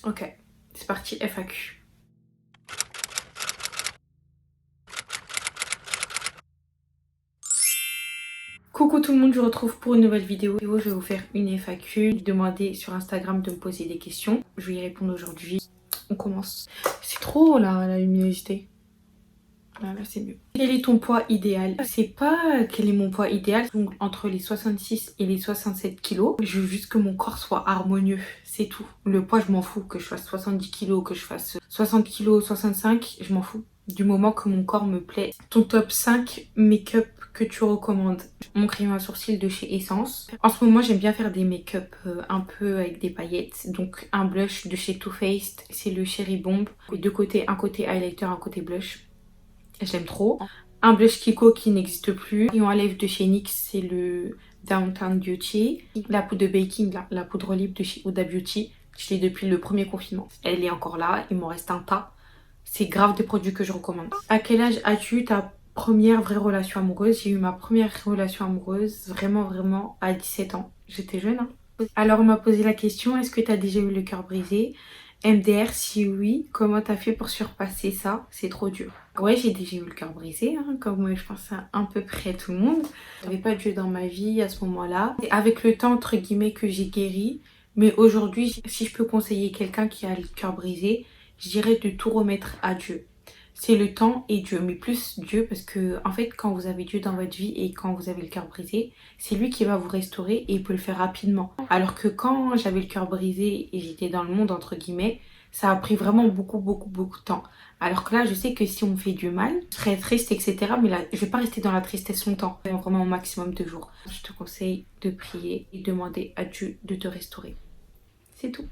Ok, c'est parti, FAQ. Coucou tout le monde, je vous retrouve pour une nouvelle vidéo. Je vais vous faire une FAQ. Demandez sur Instagram de me poser des questions. Je vais y répondre aujourd'hui. On commence. C'est trop là, la luminosité. Là, c'est mieux. Quel est ton poids idéal? C'est pas quel est mon poids idéal. Donc entre les 66 et les 67 kilos. Je veux juste que mon corps soit harmonieux. C'est tout. Le poids, je m'en fous. Que je fasse 70 kilos, que je fasse 60 kilos, 65, je m'en fous. Du moment que mon corps me plaît. Ton top 5 make-up que tu recommandes? Mon crayon à sourcils de chez Essence. En ce moment, j'aime bien faire des make-up un peu avec des paillettes. Donc un blush de chez Too Faced, c'est le Cherry Bomb. Deux côtés, un côté highlighter, un côté blush. J'aime trop. Un blush Kiko qui n'existe plus. Crayon à lèvres de chez NYX, c'est le Downtown Beauty. La poudre de baking, là, la poudre libre de chez Huda Beauty. Je l'ai depuis le premier confinement. Elle est encore là, il m'en reste un tas. C'est grave des produits que je recommande. À quel âge as-tu eu ta première vraie relation amoureuse? J'ai eu ma première relation amoureuse vraiment à 17 ans. J'étais jeune, hein. Alors on m'a posé la question, est-ce que tu as déjà eu le cœur brisé? MDR, si oui, comment t'as fait pour surpasser ça? C'est trop dur. Ouais, j'ai déjà eu le cœur brisé, hein, comme je pense à peu près tout le monde. J'avais pas de Dieu dans ma vie à ce moment-là. C'est avec le temps, entre guillemets, que j'ai guéri. Mais aujourd'hui, si je peux conseiller quelqu'un qui a le cœur brisé, je dirais de tout remettre à Dieu. C'est le temps et Dieu, mais plus Dieu parce que en fait quand vous avez Dieu dans votre vie et quand vous avez le cœur brisé, c'est lui qui va vous restaurer et il peut le faire rapidement. Alors que quand j'avais le cœur brisé et j'étais dans le monde entre guillemets, ça a pris vraiment beaucoup de temps. Alors que là je sais que si on me fait du mal, je serais triste etc. Mais là je vais pas rester dans la tristesse longtemps, vraiment au maximum de jours. Je te conseille de prier et demander à Dieu de te restaurer. C'est tout.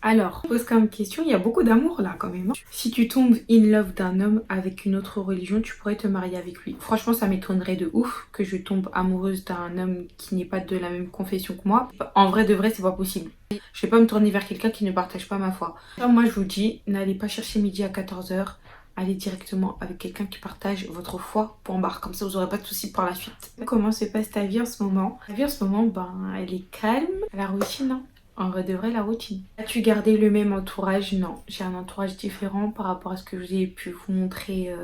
Alors, pose comme question, il y a beaucoup d'amour là quand même, hein. Si tu tombes in love d'un homme avec une autre religion, tu pourrais te marier avec lui. Franchement, ça m'étonnerait de ouf que je tombe amoureuse d'un homme qui n'est pas de la même confession que moi. En vrai de vrai, c'est pas possible. Je vais pas me tourner vers quelqu'un qui ne partage pas ma foi. Alors, moi, je vous dis, n'allez pas chercher midi à 14 h. Allez directement avec quelqu'un qui partage votre foi pour en barre. Comme ça, vous n'aurez pas de soucis par la suite. Comment se passe ta vie en ce moment? Ta vie en ce moment, elle est calme. La routine, hein. En vrai de vrai, la routine. As-tu gardé le même entourage? Non, j'ai un entourage différent par rapport à ce que j'ai pu vous montrer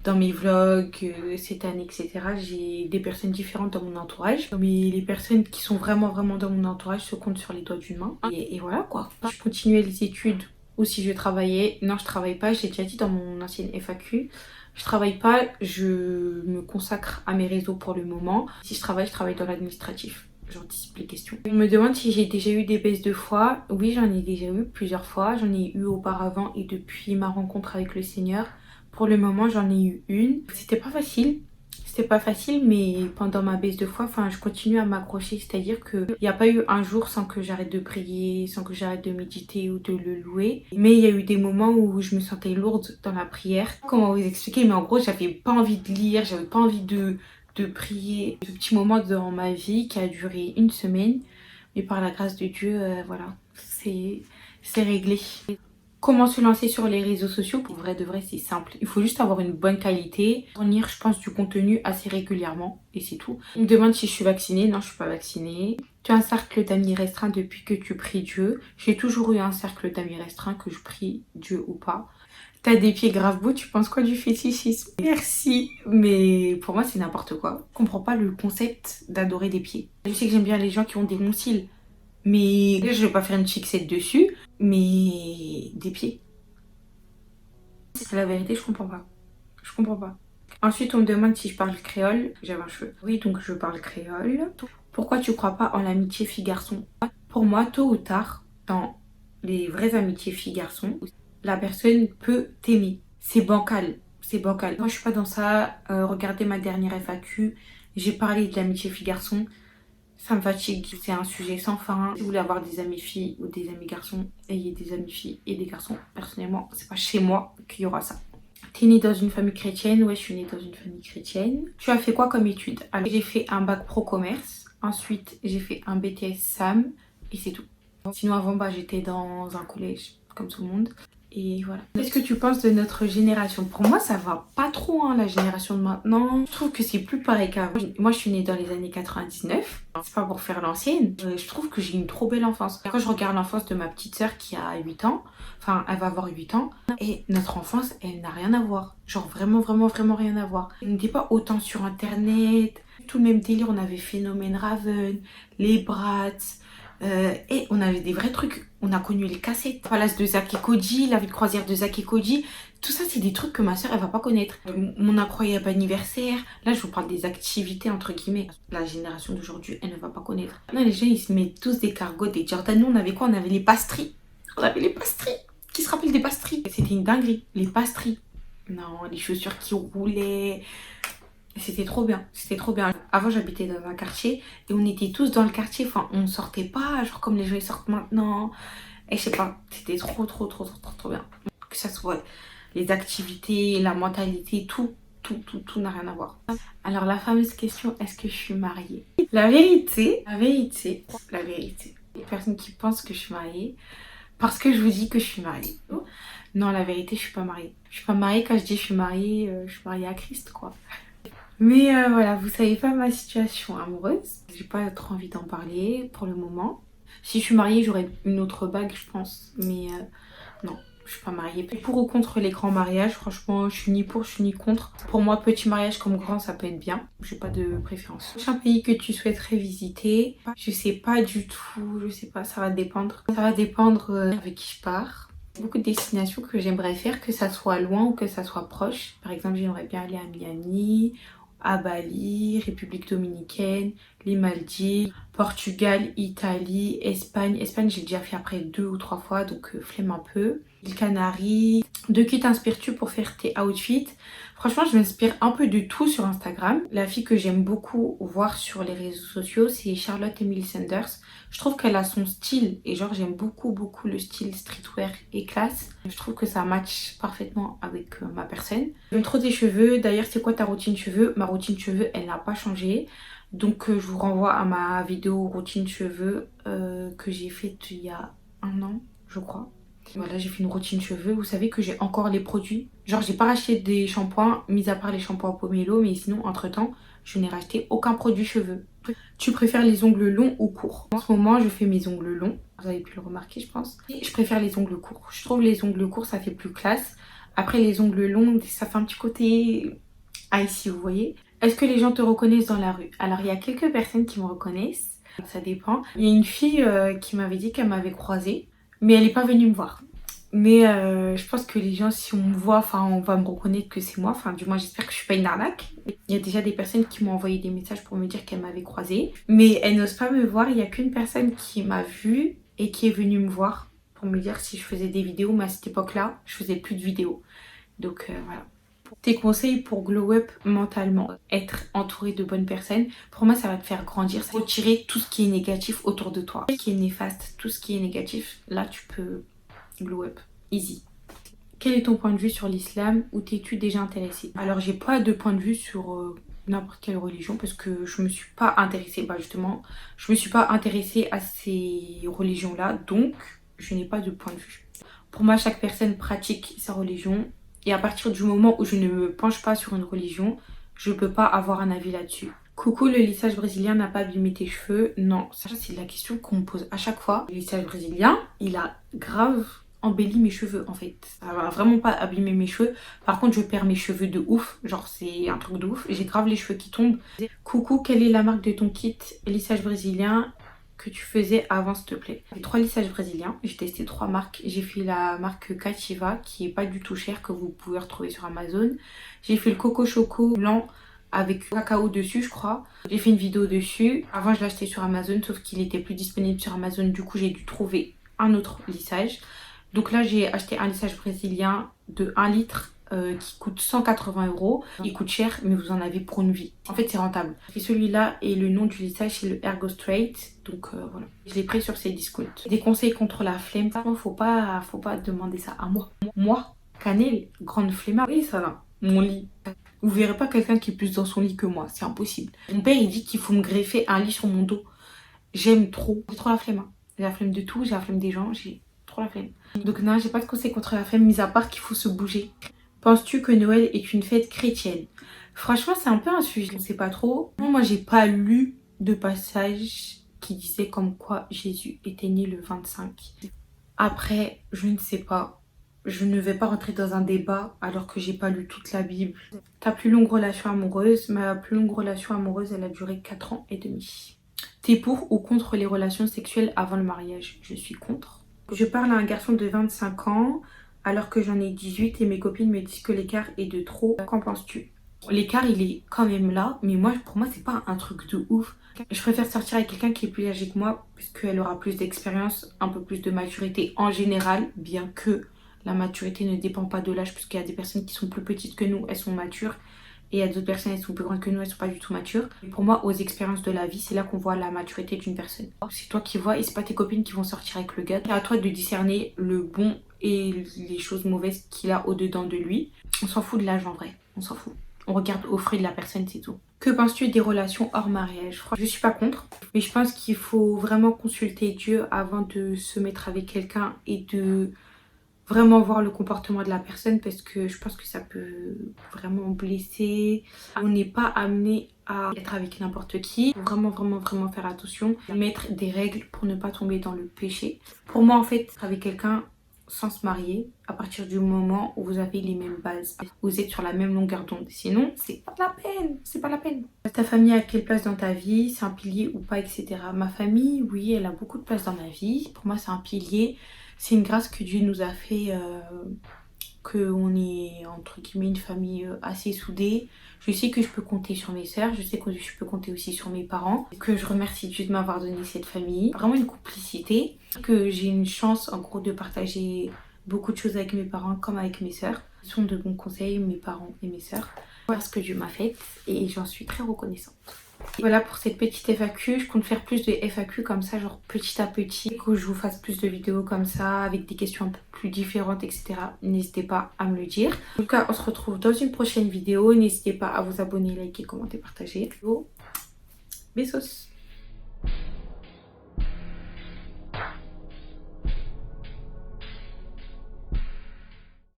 dans mes vlogs cette année, etc. J'ai des personnes différentes dans mon entourage. Mais les personnes qui sont vraiment dans mon entourage se comptent sur les doigts d'une main. Et voilà quoi. Je continuais les études ou si je travaillais. Non, je travaille pas, j'ai déjà dit dans mon ancienne FAQ. Je travaille pas, je me consacre à mes réseaux pour le moment. Si je travaille dans l'administratif. J'anticipe les questions. On me demande si j'ai déjà eu des baisses de foi. Oui, j'en ai déjà eu plusieurs fois. J'en ai eu auparavant et depuis ma rencontre avec le Seigneur. Pour le moment, j'en ai eu une. C'était pas facile. C'était pas facile, mais pendant ma baisse de foi, je continue à m'accrocher. C'est-à-dire qu'il n'y a pas eu un jour sans que j'arrête de prier, sans que j'arrête de méditer ou de le louer. Mais il y a eu des moments où je me sentais lourde dans la prière. Comment vous expliquer? Mais en gros, j'avais pas envie de lire, j'avais pas envie de prier. Ce petit moment dans ma vie qui a duré une semaine. Mais par la grâce de Dieu, voilà, c'est réglé. Comment se lancer sur les réseaux sociaux? Pour vrai de vrai, c'est simple. Il faut juste avoir une bonne qualité, fournir, je pense, du contenu assez régulièrement et c'est tout. On me demande si je suis vaccinée. Non, je suis pas vaccinée. Tu as un cercle d'amis restreint depuis que tu pries Dieu? J'ai toujours eu un cercle d'amis restreint, que je prie Dieu ou pas. T'as des pieds grave beaux, tu penses quoi du fétichisme? Merci, mais pour moi c'est n'importe quoi. Je comprends pas le concept d'adorer des pieds. Je sais que j'aime bien les gens qui ont des longs cils. Mais là, je vais pas faire une fixette dessus, mais des pieds. C'est la vérité, je comprends pas. Je comprends pas. Ensuite, on me demande si je parle créole. J'avais un cheveu. Oui, donc je parle créole. Pourquoi tu crois pas en l'amitié fille-garçon? Pour moi, tôt ou tard, dans les vraies amitiés fille-garçon, la personne peut t'aimer. C'est bancal. C'est bancal. Moi, je suis pas dans ça. Regardez ma dernière FAQ. J'ai parlé de l'amitié fille-garçon. Ça me fatigue, c'est un sujet sans fin. Si vous voulez avoir des amis filles ou des amis garçons, ayez des amis filles et des garçons. Personnellement, c'est pas chez moi qu'il y aura ça. T'es née dans une famille chrétienne? Ouais, je suis née dans une famille chrétienne. Tu as fait quoi comme études? Alors, j'ai fait un bac pro commerce. Ensuite, j'ai fait un BTS SAM et c'est tout. Sinon, avant, j'étais dans un collège, comme tout le monde. Et voilà. Qu'est-ce que tu penses de notre génération? Pour moi, ça va pas trop, hein, la génération de maintenant. Je trouve que c'est plus pareil qu'avant. Moi, je suis née dans les années 99. C'est pas pour faire l'ancienne. Je trouve que j'ai une trop belle enfance. Quand je regarde l'enfance de ma petite sœur qui a 8 ans, enfin, elle va avoir 8 ans, et notre enfance, elle n'a rien à voir. Genre vraiment, vraiment, vraiment rien à voir. On n'était pas autant sur Internet. Tout le même délire, on avait Phénomène Raven, les Bratz. Et on avait des vrais trucs. On a connu les cassettes. Palace de Zack et Cody, la vie de croisière de Zack et Cody. Tout ça, c'est des trucs que ma soeur, elle va pas connaître. Mon incroyable anniversaire. Là, je vous parle des activités, entre guillemets. La génération d'aujourd'hui, elle ne va pas connaître. Là, les gens, ils se mettent tous des cargos, des Jordan. Nous, on avait quoi? On avait les pastries. On avait les pastries. Qui se rappelle des pastries? C'était une dinguerie. Les pastries. Non, les chaussures qui roulaient. C'était trop bien, c'était trop bien. Avant, j'habitais dans un quartier et on était tous dans le quartier. Enfin, on sortait pas, genre comme les gens ils sortent maintenant. Et je sais pas, c'était trop bien. Que ça soit les activités, la mentalité, tout n'a rien à voir. Alors, la fameuse question, est-ce que je suis mariée? La vérité, les personnes qui pensent que je suis mariée, parce que je vous dis que je suis mariée. Non, la vérité, je suis pas mariée. Je suis pas mariée. Quand je dis je suis mariée à Christ, quoi. Mais voilà, vous savez pas ma situation amoureuse. J'ai pas trop envie d'en parler pour le moment. Si je suis mariée, j'aurais une autre bague, je pense. Mais non, je suis pas mariée. Pour ou contre les grands mariages, franchement, je suis ni pour, je suis ni contre. Pour moi, petit mariage comme grand, ça peut être bien. J'ai pas de préférence. C'est un pays que tu souhaiterais visiter. Je sais pas du tout, je sais pas, ça va dépendre. Ça va dépendre avec qui je pars. Beaucoup de destinations que j'aimerais faire, que ça soit loin ou que ça soit proche. Par exemple, j'aimerais bien aller à Miami, à Bali, République dominicaine, les Maldives, Portugal, Italie, Espagne. Espagne, j'ai déjà fait après 2 ou 3 fois, donc flemme un peu. Les Canaries. De qui t'inspires-tu pour faire tes outfits? Franchement, je m'inspire un peu de tout sur Instagram. La fille que j'aime beaucoup voir sur les réseaux sociaux, c'est Charlotte Emily Sanders. Je trouve qu'elle a son style et genre j'aime beaucoup le style streetwear et classe. Je trouve que ça match parfaitement avec ma personne. J'aime trop tes cheveux. D'ailleurs, c'est quoi ta routine cheveux? Ma routine cheveux, elle n'a pas changé. Donc je vous renvoie à ma vidéo routine cheveux que j'ai faite il y a 1 an, je crois. Voilà, j'ai fait une routine cheveux. Vous savez que j'ai encore les produits. Genre, j'ai pas racheté des shampoings, mis à part les shampoings Pomelo, mais sinon, entre-temps, je n'ai racheté aucun produit cheveux. Tu préfères les ongles longs ou courts? En ce moment, je fais mes ongles longs. Vous avez pu le remarquer, je pense. Et je préfère les ongles courts. Je trouve les ongles courts, ça fait plus classe. Après, les ongles longs, ça fait un petit côté ici, vous voyez. Est-ce que les gens te reconnaissent dans la rue? Alors, il y a quelques personnes qui me reconnaissent. Ça dépend. Il y a une fille qui m'avait dit qu'elle m'avait croisée. Mais elle n'est pas venue me voir. Mais je pense que les gens, si on me voit, enfin, on va me reconnaître que c'est moi. Enfin, du moins, j'espère que je suis pas une arnaque. Il y a déjà des personnes qui m'ont envoyé des messages pour me dire qu'elles m'avaient croisée. Mais elles n'osent pas me voir. Il n'y a qu'une personne qui m'a vue et qui est venue me voir pour me dire si je faisais des vidéos. Mais à cette époque-là, je faisais plus de vidéos. Donc voilà. Tes conseils pour glow up mentalement, être entouré de bonnes personnes, pour moi ça va te faire grandir, ça va retirer tout ce qui est négatif autour de toi, tout ce qui est néfaste, tout ce qui est négatif, là tu peux glow up, easy. Quel est ton point de vue sur l'islam ou t'es-tu déjà intéressée? Alors j'ai pas de point de vue sur n'importe quelle religion parce que je me suis pas intéressée, justement, je me suis pas intéressée à ces religions là, donc je n'ai pas de point de vue. Pour moi chaque personne pratique sa religion. Et à partir du moment où je ne me penche pas sur une religion, je peux pas avoir un avis là-dessus. Coucou, le lissage brésilien n'a pas abîmé tes cheveux? Non, ça c'est la question qu'on me pose à chaque fois. Le lissage brésilien, il a grave embelli mes cheveux en fait. Ça va vraiment pas abîmer mes cheveux. Par contre, je perds mes cheveux de ouf. Genre c'est un truc de ouf. J'ai grave les cheveux qui tombent. Coucou, quelle est la marque de ton kit lissage brésilien que tu faisais avant s'il te plaît? J'ai 3 lissages brésiliens, j'ai testé 3 marques. J'ai fait la marque Cativa qui est pas du tout chère, que vous pouvez retrouver sur Amazon. J'ai fait le Coco Choco blanc avec cacao dessus je crois. J'ai fait une vidéo dessus. Avant je l'achetais sur Amazon sauf qu'il était plus disponible sur Amazon, du coup j'ai dû trouver un autre lissage. Donc là j'ai acheté un lissage brésilien de 1 litre qui coûte 180 €. Il coûte cher, mais vous en avez pour une vie. En fait, c'est rentable. Et celui-là, et le nom du lissage, c'est le Ergo Straight. Donc voilà. Je l'ai pris sur ces discounts. Des conseils contre la flemme. Faut pas demander ça à moi. Moi, Cannelle, grande flemmard. Oui, ça là, mon lit. Vous verrez pas quelqu'un qui est plus dans son lit que moi. C'est impossible. Mon père, il dit qu'il faut me greffer un lit sur mon dos. J'aime trop. J'ai trop la flemme. J'ai la flemme de tout. J'ai la flemme des gens. J'ai trop la flemme. Donc non, j'ai pas de conseil contre la flemme, mis à part qu'il faut se bouger. Penses-tu que Noël est une fête chrétienne? Franchement, c'est un peu un sujet, je ne sais pas trop. Moi, j'ai pas lu de passage qui disait comme quoi Jésus était né le 25. Après, je ne sais pas. Je ne vais pas rentrer dans un débat alors que j'ai pas lu toute la Bible. Ta plus longue relation amoureuse? Ma plus longue relation amoureuse, elle a duré 4 ans et demi. T'es pour ou contre les relations sexuelles avant le mariage? Je suis contre. Je parle à un garçon de 25 ans alors que j'en ai 18 et mes copines me disent que l'écart est de trop. Qu'en penses-tu? L'écart, il est quand même là, mais pour moi, c'est pas un truc de ouf. Je préfère sortir avec quelqu'un qui est plus âgé que moi, puisqu'elle aura plus d'expérience, un peu plus de maturité en général, bien que la maturité ne dépend pas de l'âge, puisqu'il y a des personnes qui sont plus petites que nous, elles sont matures, et il y a d'autres personnes, elles sont plus grandes que nous, elles sont pas du tout matures. Et pour moi, aux expériences de la vie, c'est là qu'on voit la maturité d'une personne. C'est toi qui vois, et c'est pas tes copines qui vont sortir avec le gars. C'est à toi de discerner le bon et les choses mauvaises qu'il a au-dedans de lui. On s'en fout de l'âge en vrai, on s'en fout. On regarde au frais de la personne, c'est tout. Que penses-tu des relations hors mariage? Je suis pas contre, mais je pense qu'il faut vraiment consulter Dieu avant de se mettre avec quelqu'un et de vraiment voir le comportement de la personne, parce que je pense que ça peut vraiment blesser. On n'est pas amené à être avec n'importe qui. Il faut vraiment faire attention. Mettre des règles pour ne pas tomber dans le péché. Pour moi, en fait, être avec quelqu'un sans se marier, à partir du moment où vous avez les mêmes bases, vous êtes sur la même longueur d'onde. Sinon, c'est pas la peine, c'est pas la peine. Ta famille a quelle place dans ta vie? C'est un pilier ou pas, etc. Ma famille, oui, elle a beaucoup de place dans ma vie. Pour moi, c'est un pilier. C'est une grâce que Dieu nous a fait, qu'on est entre guillemets une famille assez soudée. Je sais que je peux compter sur mes sœurs, je sais que je peux compter aussi sur mes parents, que je remercie Dieu de m'avoir donné cette famille. Vraiment une complicité, que j'ai une chance en gros de partager beaucoup de choses avec mes parents comme avec mes sœurs. Ce sont de bons conseils, mes parents et mes sœurs. Voilà ce que Dieu m'a fait et j'en suis très reconnaissante. Voilà pour cette petite FAQ. Je compte faire plus de FAQ comme ça, genre petit à petit, que je vous fasse plus de vidéos comme ça avec des questions un peu plus différentes, etc. N'hésitez pas à me le dire. En tout cas, on se retrouve dans une prochaine vidéo. N'hésitez pas à vous abonner, liker, commenter, partager. Bisous.